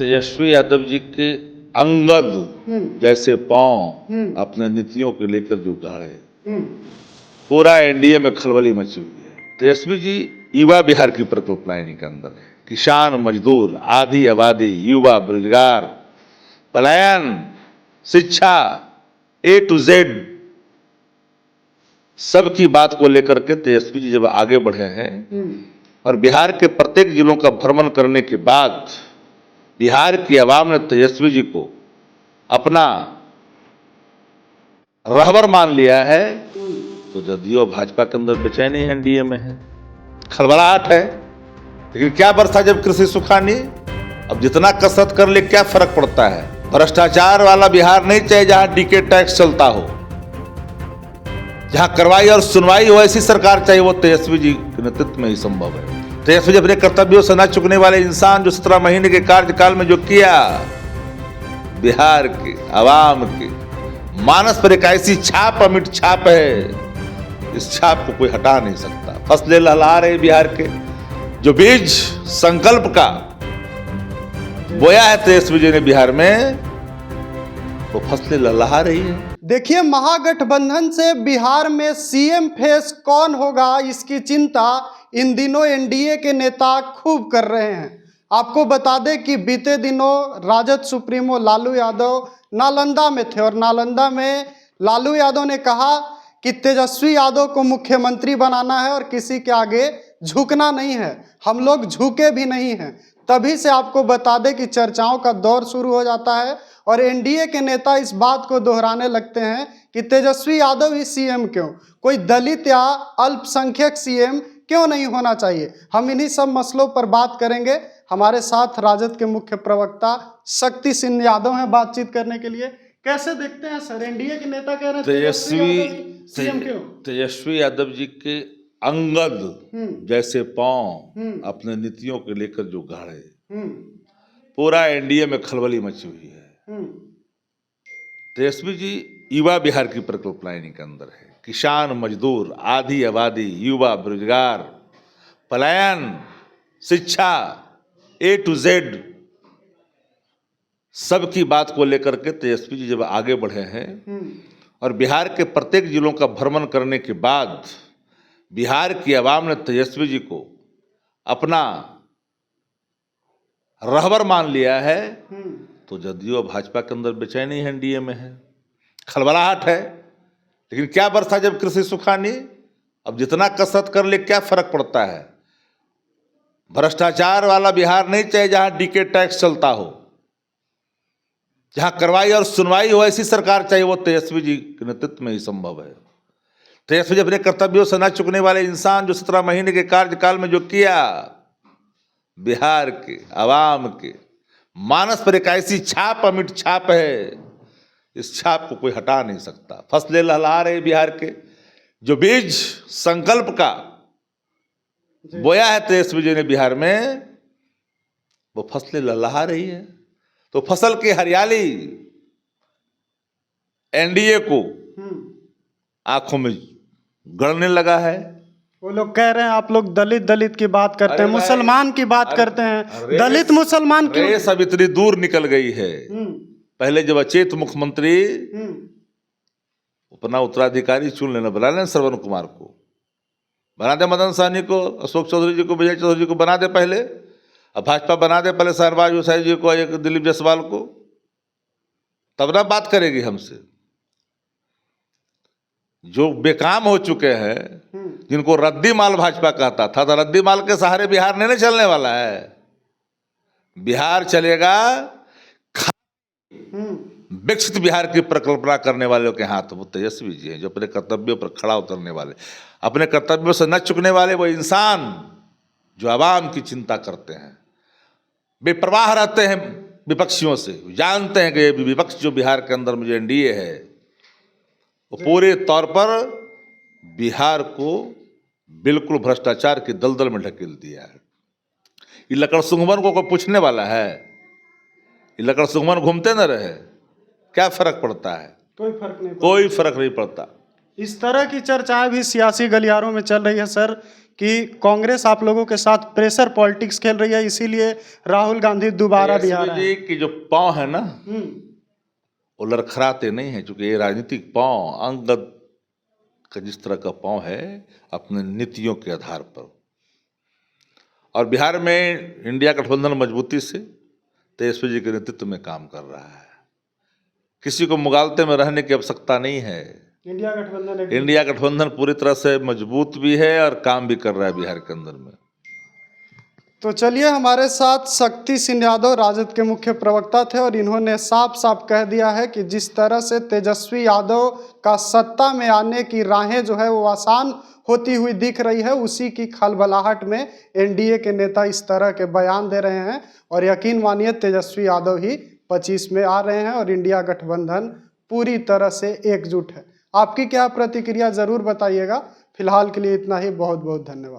तेजस्वी यादव जी के अंगद जैसे पांव अपने नीतियों को लेकर जो गाड़े, पूरा एनडीए में खलबली मची हुई है। तेजस्वी जी युवा बिहार की परिकल्पना के अंदर है। किसान, मजदूर, आधी आबादी, युवा, बेरोजगार, पलायन, शिक्षा, ए टू जेड सबकी बात को लेकर के तेजस्वी जी जब आगे बढ़े हैं और बिहार के प्रत्येक जिलों का भ्रमण करने के बाद बिहार की आवाम ने तेजस्वी जी को अपना रहबर मान लिया है, तो जदयू भाजपा के अंदर बेचैनी एनडीए में है, खलबलाहट है। लेकिन क्या बरसा जब कृषि सूखा नहीं, अब जितना कसरत कर ले क्या फर्क पड़ता है। भ्रष्टाचार वाला बिहार नहीं चाहिए जहां डीके टैक्स चलता हो, जहां कार्रवाई और सुनवाई हो, ऐसी सरकार चाहिए। वो तेजस्वी जी के नेतृत्व में ही संभव है। तेजस्वी जी अपने कर्तव्यों से न चुकने वाले इंसान, जो 17 महीने के कार्यकाल में जो किया, बिहार के आवाम के मानस पर एक ऐसी छाप, अमिट छाप है, इस छाप को कोई हटा नहीं सकता। फसलें लहला रहे बिहार के, जो बीज संकल्प का बोया है तेजस्वी जी ने बिहार में, वो फसलें लहला रही है। देखिए, महागठबंधन से बिहार में सीएम फेस कौन होगा, इसकी चिंता इन दिनों एनडीए के नेता खूब कर रहे हैं। आपको बता दें कि बीते दिनों राजद सुप्रीमो लालू यादव नालंदा में थे और नालंदा में लालू यादव ने कहा कि तेजस्वी यादव को मुख्यमंत्री बनाना है और किसी के आगे झुकना नहीं है, हम लोग झुके भी नहीं हैं। तभी से आपको बता दें कि चर्चाओं का दौर शुरू हो जाता है और एनडीए के नेता इस बात को दोहराने लगते हैं कि तेजस्वी यादव ही सीएम क्यों, कोई दलित या अल्पसंख्यक सीएम क्यों नहीं होना चाहिए। हम इन्हीं सब मसलों पर बात करेंगे। हमारे साथ राजद के मुख्य प्रवक्ता शक्ति सिंह यादव हैं बातचीत करने के लिए। कैसे देखते हैं सर, एनडीए के नेता कह रहे हैं तेजस्वी यादव जी के अंगद जैसे पांव अपने नीतियों को लेकर जो गाड़े, पूरा एनडीए में खलबली मची हुई है। तेजस्वी जी युवा बिहार की परिकल्पना के अंदर है। किसान, मजदूर, आधी आबादी, युवा, बेरोजगार, पलायन, शिक्षा, ए टू जेड सबकी बात को लेकर के तेजस्वी जी जब आगे बढ़े हैं और बिहार के प्रत्येक जिलों का भ्रमण करने के बाद बिहार की आवाम ने तेजस्वी जी को अपना रहबर मान लिया है, तो जदयू भाजपा के अंदर बेचैनी एनडीए में है, खलबलाहट है। लेकिन क्या बरसा जब कृषि सूखा नहीं, अब जितना कसरत कर ले क्या फर्क पड़ता है। भ्रष्टाचार वाला बिहार नहीं चाहिए जहां डीके टैक्स चलता हो, जहां कार्रवाई और सुनवाई हो, ऐसी सरकार चाहिए। वो तेजस्वी जी के नेतृत्व में ही संभव है। तेजस्वी जी अपने कर्तव्यों से न चुकने वाले इंसान, जो 17 महीने के कार्यकाल में जो किया, बिहार के आवाम के मानस पर एक ऐसी छाप, अमिट छाप है, इस छाप को कोई हटा नहीं सकता। फसलें लहला रहे बिहार के, जो बीज संकल्प का बोया है तेजस्वी जी ने बिहार में, वो फसलें लहला रही है। तो फसल की हरियाली एनडीए को आंखों में गड़ने लगा है। वो लोग कह रहे हैं आप लोग दलित की बात करते हैं, मुसलमान की बात करते हैं, दलित मुसलमान क्यों? रेस अब इतनी दूर निकल गई है। पहले जब अचेत मुख्यमंत्री अपना उत्तराधिकारी चुन लेना, बना लेना श्रवण कुमार को, बना दे मदन सहनी को, अशोक चौधरी जी को, विजय चौधरी जी को बना दे पहले, अब भाजपा बना दे पहले शहनवाज हुसैन जी को, एक दिलीप जायसवाल को, तब ना बात करेगी हमसे। जो बेकाम हो चुके हैं, जिनको रद्दी माल भाजपा कहता था, तो रद्दी माल के सहारे बिहार नहीं चलने वाला है। बिहार चलेगा विकसित बिहार की परिकल्पना करने वालों के हाथ। वो तेजस्वी जी हैं, जो अपने कर्तव्यों पर खड़ा उतरने वाले, अपने कर्तव्यों से न चुकने वाले वो इंसान, जो आवाम की चिंता करते हैं, बेपरवाह रहते हैं विपक्षियों से, जानते हैं कि ये विपक्ष जो बिहार के अंदर मुझे एनडीए है, वो पूरे तौर पर बिहार को बिल्कुल भ्रष्टाचार की दलदल में ढकेल दिया है। ये लकड़ सुंघमन को कोई पूछने वाला है? ये लकड़ सुंघमन घूमते न रहे, क्या फर्क पड़ता है? कोई फर्क नहीं पड़ता। इस तरह की चर्चाएं भी सियासी गलियारों में चल रही है सर कि कांग्रेस आप लोगों के साथ प्रेशर पॉलिटिक्स खेल रही है, इसीलिए राहुल गांधी दोबारा बिहार आए। जी की जो पाँव है ना, हम्म, वो लड़खड़ाते नहीं है, क्योंकि ये राजनीतिक पाँव अंगद का जिस तरह का पाँव है अपने नीतियों के आधार पर। और बिहार में इंडिया गठबंधन मजबूती से तेजस्वी जी के नेतृत्व में काम कर रहा है। किसी को मुगालते में रहने की आवश्यकता नहीं है। इंडिया गठबंधन पूरी तरह से मजबूत भी है और काम भी कर रहा है बिहार के अंदर में। तो चलिए, हमारे साथ शक्ति सिंह यादव राजद के मुख्य प्रवक्ता थे और इन्होंने साफ साफ कह दिया है कि जिस तरह से तेजस्वी यादव का सत्ता में आने की राहें जो है वो आसान होती हुई दिख रही है, उसी की खलबलाहट में एनडीए के नेता इस तरह के बयान दे रहे हैं। और यकीन मानिए तेजस्वी यादव ही 25 में आ रहे हैं और इंडिया गठबंधन पूरी तरह से एकजुट है। आपकी क्या प्रतिक्रिया जरूर बताइएगा। फिलहाल के लिए इतना ही, बहुत बहुत धन्यवाद।